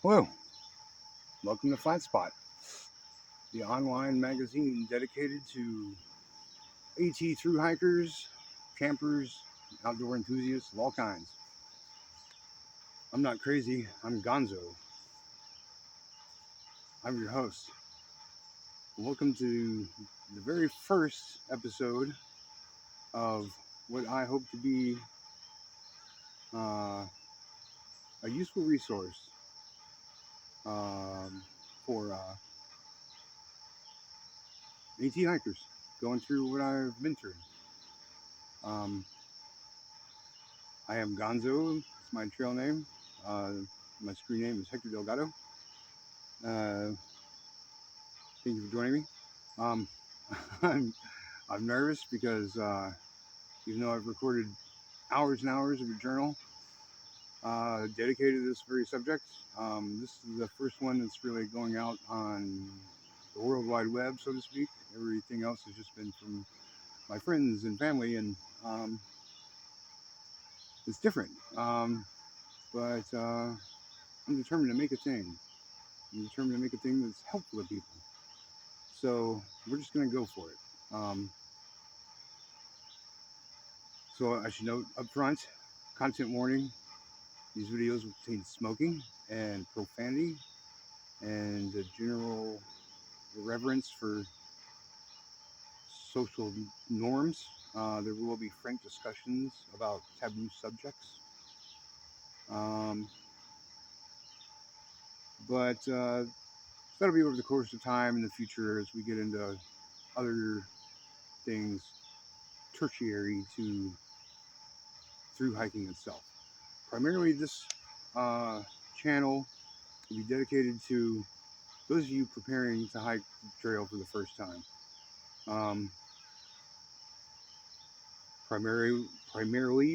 Hello, welcome to Flat Spot, the online magazine dedicated to AT through hikers, campers, outdoor enthusiasts of all kinds. I'm not crazy, I'm Gonzo. I'm your host. Welcome to the very first episode of what I hope to be uh, a useful resource um, for AT hikers going through what I've been through. Um, I am Gonzo, it's my trail name. Uh, my screen name is Hector Delgado. Uh, Thank you for joining me. Um, I'm, I'm nervous because even though I've recorded hours and hours of a journal dedicated to this very subject, this is the first one that's really going out on the World Wide Web, so to speak. Everything else has just been from my friends and family, and um, it's different. But I'm determined to make a thing. I'm determined to make a thing that's helpful to people. So we're just going to go for it. So I should note up front, content warning, these videos will contain smoking and profanity and a general irreverence for social norms. There will be frank discussions about taboo subjects. Um, but that'll be over the course of time in the future as we get into other things tertiary to through hiking itself. Primarily, this uh, channel will be dedicated to those of you preparing to hike the trail for the first time. Um, primarily,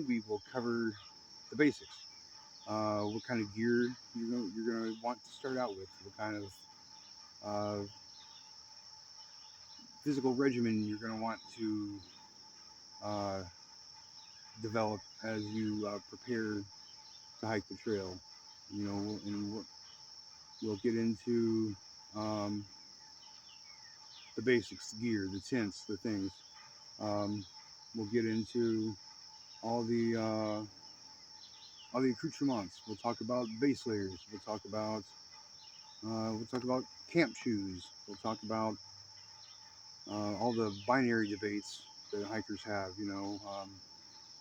we will cover the basics. What kind of gear you're going to want to start out with? What kind of uh, physical regimen you're going to want to uh, develop as you prepare to hike the trail. And we'll get into um, the basics, the gear, the tents, the things. Um, we'll get into all the uh, all the accoutrements. We'll talk about base layers. We'll talk about camp shoes. We'll talk about all the binary debates that hikers have.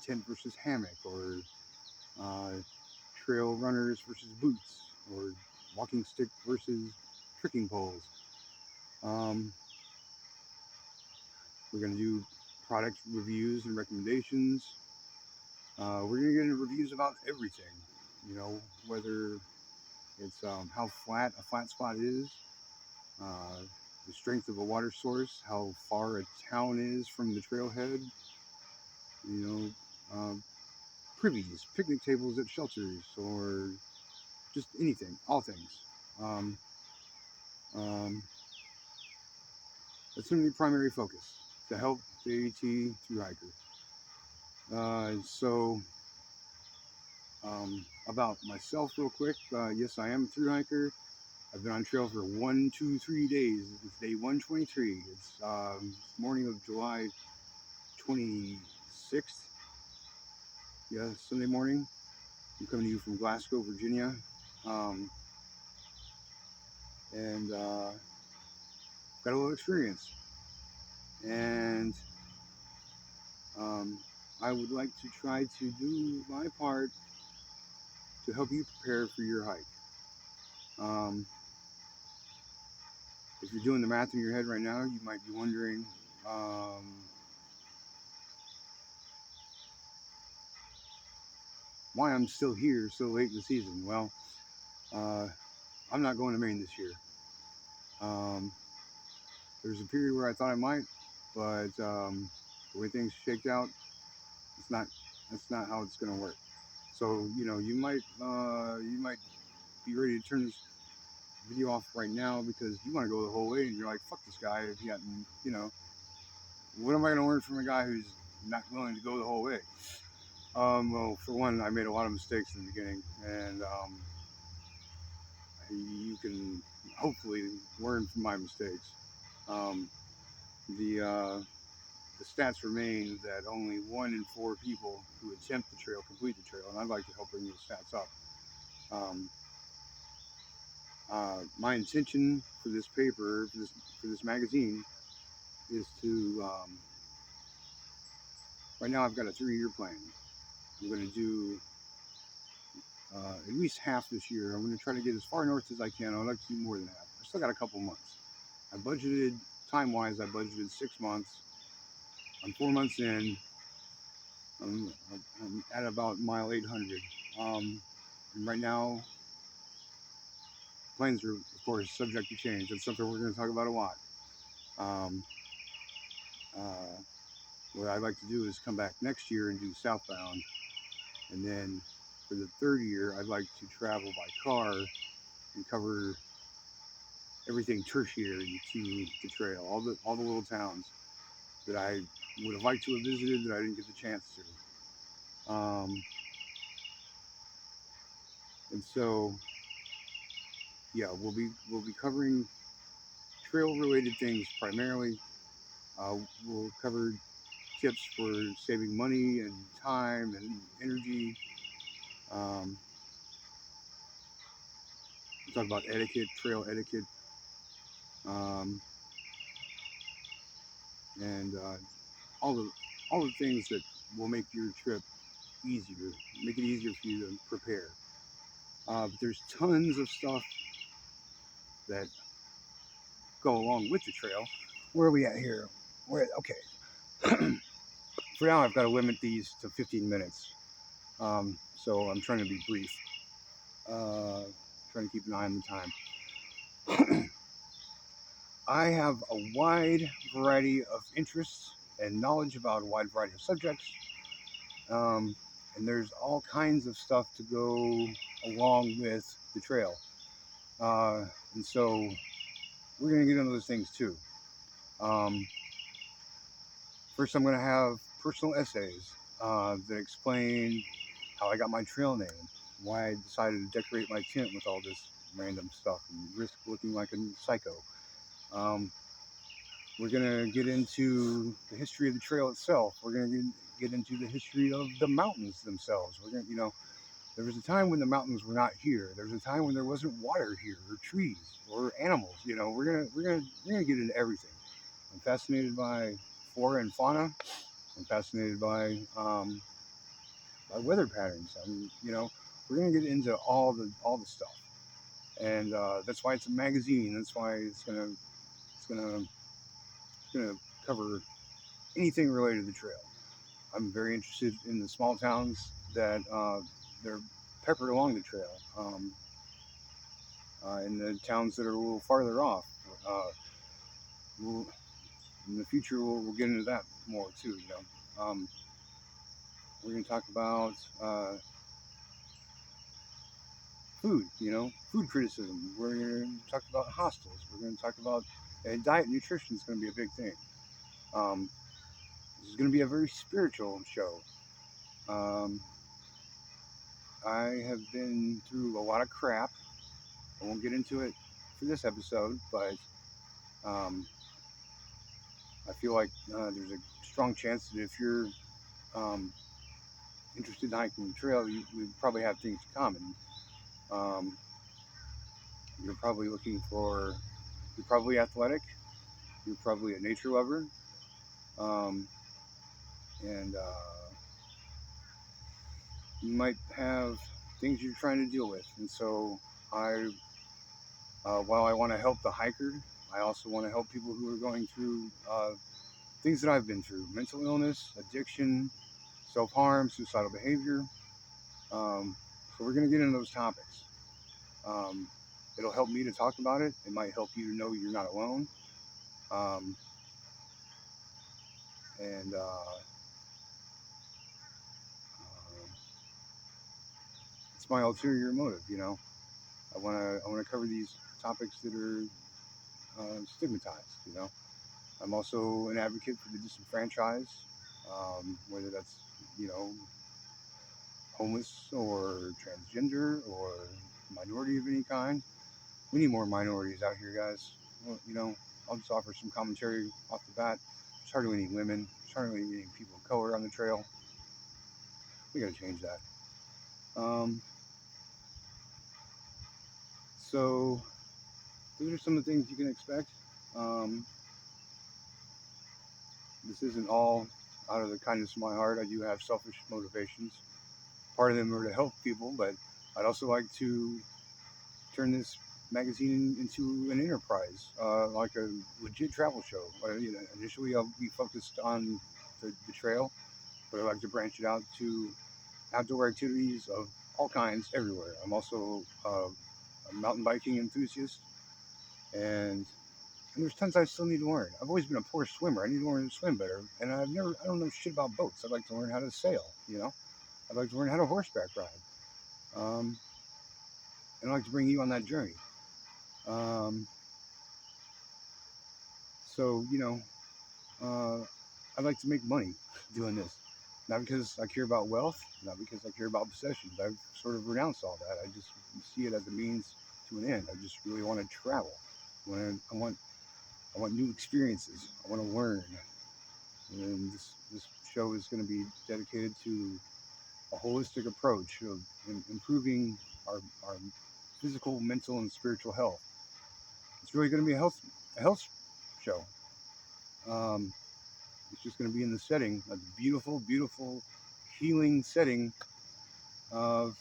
Tent versus hammock, or uh, trail runners versus boots, or walking stick versus trekking poles. Um, we're going to do product reviews and recommendations. We're going to get into reviews about everything. Whether it's how flat a flat spot is, uh, the strength of a water source, how far a town is from the trailhead, you know, um, privies, picnic tables at shelters, or just anything, all things. Um, um, that's going to be primary focus to help the AT through hiker. About myself, real quick. Yes, I am a through hiker. I've been on trail for 3 days. It's day 123. It's morning of July 26th. Yeah, Sunday morning. I'm coming to you from Glasgow, Virginia. Um, and got a little experience. And um, I would like to try to do my part to help you prepare for your hike. Um, if you're doing the math in your head right now, you might be wondering, why I'm still here so late in the season. Well, uh, I'm not going to Maine this year. Um, there's a period where I thought I might, but the way things shaked out, it's not. That's not how it's going to work. So you might be ready to turn this video off right now because you want to go the whole way, and you're like, "Fuck this guy." If you got, what am I going to learn from a guy who's not willing to go the whole way? Well, for one, I made a lot of mistakes in the beginning, and can hopefully learn from my mistakes. Um, the the stats remain that only 1 in 4 people who attempt the trail complete the trail, and I'd like to help bring those stats up. Um, my intention for this paper, for this magazine, is to right now I've got a 3-year plan. I'm going to do at least half this year. I'm going to try to get as far north as I can. I'd like to do more than half. I still got a couple months. I budgeted, time-wise, I budgeted 6 months. I'm 4 months in. I'm at about mile 800. And right now, plans are, of course, subject to change. That's something we're going to talk about a lot. Um, uh, what I'd like to do is come back next year and do southbound. And then for the 3rd year, I'd like to travel by car and cover everything tertiary to the trail, all the little towns that I would have liked to have visited that I didn't get the chance to. And so, yeah, we'll be covering trail related things primarily. We'll cover tips for saving money and time and energy. Um, we'll talk about etiquette, trail etiquette, um, and all the things that will make your trip easier, make it easier for you to prepare. But there's tons of stuff that go along with the trail. Where are we at here? Okay. For now, I've got to limit these to 15 minutes. So I'm trying to be brief. Trying to keep an eye on the time. I have a wide variety of interests and knowledge about a wide variety of subjects. And there's all kinds of stuff to go along with the trail. And so we're going to get into those things too. Um, First, I'm going to have personal essays that explain how I got my trail name, why I decided to decorate my tent with all this random stuff and risk looking like a psycho. We're going to get into the history of the trail itself. We're going to get into the history of the mountains themselves. We're going to, there was a time when the mountains were not here. There was a time when there wasn't water here, or trees, or animals. We're gonna get into everything. I'm fascinated by flora and fauna. I'm fascinated by weather patterns. We're gonna get into all the stuff, and that's why it's a magazine. That's why it's gonna cover anything related to the trail. I'm very interested in the small towns that they're peppered along the trail, and the towns that are a little farther off. Uh, we'll, in the future, we'll get into that more too. We're going to talk about food. Food criticism. We're going to talk about hostels. We're going to talk about diet and nutrition is going to be a big thing. Um, this is going to be a very spiritual show. Um, I have been through a lot of crap. I won't get into it for this episode, but um, I feel like there's a strong chance that if you're um, interested in hiking the trail, we probably have things in common. Um, you're probably you're probably athletic, you're probably a nature lover, um, and you might have things you're trying to deal with. And so while I want to help the hiker, I also want to help people who are going through things that I've been through: mental illness, addiction, self-harm, suicidal behavior. So we're going to get into those topics. Um, it'll help me to talk about it. It might help you to know you're not alone. Um, and it's my ulterior motive. I want to cover these topics that are stigmatized. I'm also an advocate for the disenfranchised, whether that's you know homeless or transgender or minority of any kind. We need more minorities out here, guys. Well, I'll just offer some commentary off the bat. There's hardly any women. There's hardly any people of color on the trail. We got to change that. Um, so those are some of the things you can expect. Um, this isn't all out of the kindness of my heart. I do have selfish motivations. Part of them are to help people, but I'd also like to turn this magazine into an enterprise, like a legit travel show. Initially, I'll be focused on the trail, but I'd like to branch it out to outdoor activities of all kinds everywhere. I'm also a mountain biking enthusiast, and there's tons I still need to learn. I've always been a poor swimmer. I need to learn to swim better, and I don't know shit about boats. I'd like to learn how to sail. I'd like to learn how to horseback ride, um, and I'd like to bring you on that journey. Um, so I'd like to make money doing this, not because I care about wealth, not because I care about possessions. I've sort of renounced all that. I just see it as a means to an end. I just really want to travel. I want new experiences. I want to learn, and this show is going to be dedicated to a holistic approach of improving our physical, mental, and spiritual health. It's really going to be a health show. Um, it's just going to be in the setting, a beautiful, beautiful, healing setting of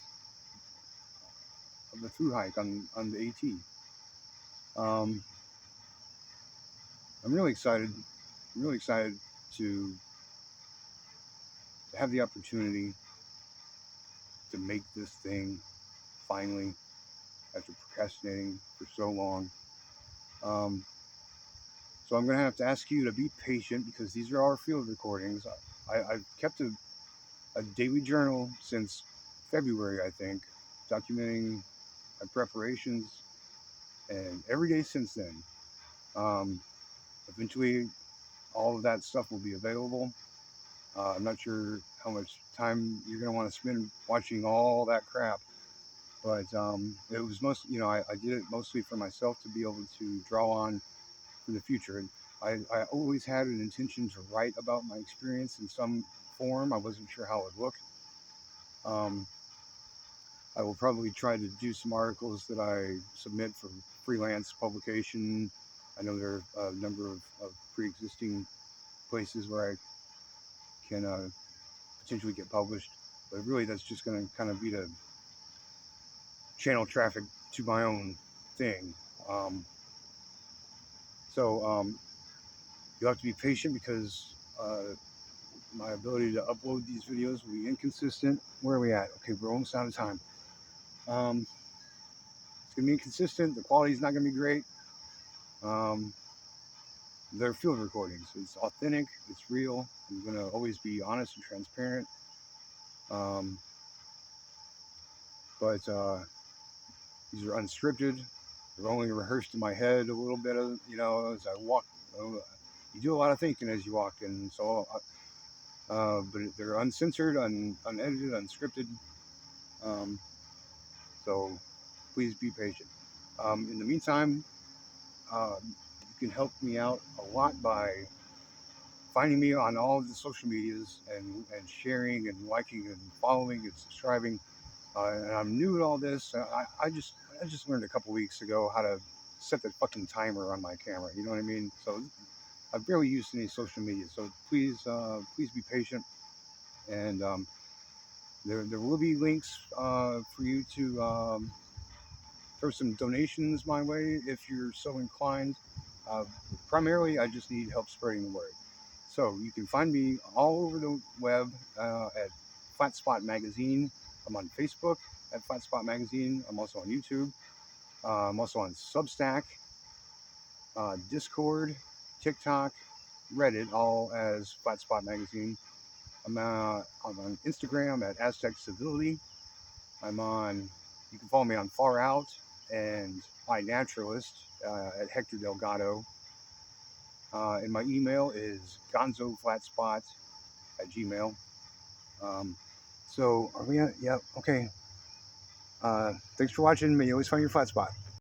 the through hike on the AT. Um, I'm really excited. I'm really excited to have the opportunity to make this thing finally, after procrastinating for so long. Um, so I'm going to have to ask you to be patient because these are our field recordings. I've kept a daily journal since February, I think, documenting my preparations, and every day since then. Um, Eventually, all of that stuff will be available. I'm not sure how much time you're going to want to spend watching all that crap, but it was I did it mostly for myself to be able to draw on for the future. And I always had an intention to write about my experience in some form. I wasn't sure how it would look. Um, I will probably try to do some articles that I submit for freelance publication. I know there are a number of pre-existing places where I can potentially get published, but really that's just going to kind of be to channel traffic to my own thing. Um, so you'll have to be patient because my ability to upload these videos will be inconsistent. Where are we at? Okay, we're almost out of time. Um, it's going to be inconsistent. The quality is not going to be great. Um, they're field recordings. It's authentic. It's real. I'm going to always be honest and transparent. Um, but these are unscripted. They're only rehearsed in my head a little bit of, as I walk. You do a lot of thinking as you walk, and so, but they're uncensored, unedited, unscripted. Um, so please be patient. In the meantime, you can help me out a lot by finding me on all of the social medias and sharing and liking and following and subscribing. And I'm new at all this. I just learned a couple weeks ago how to set the fucking timer on my camera. You know what I mean? So I've barely used any social media. So please be patient. And there will be links for you to throw some donations my way if you're so inclined. Uh, Primarily, I just need help spreading the word. So you can find me all over the web at Flat Spot Magazine. I'm on Facebook at Flat Spot Magazine. I'm also on YouTube. I'm also on Substack, Discord, TikTok, Reddit, all as Flat Spot Magazine. I'm on Instagram at Aztec Civility. You can follow me on Far Out and iNaturalist at Hector Delgado. And my email is gonzoflatspot@gmail. So are we at? Yeah, okay. Thanks for watching. May you always find your flat spot.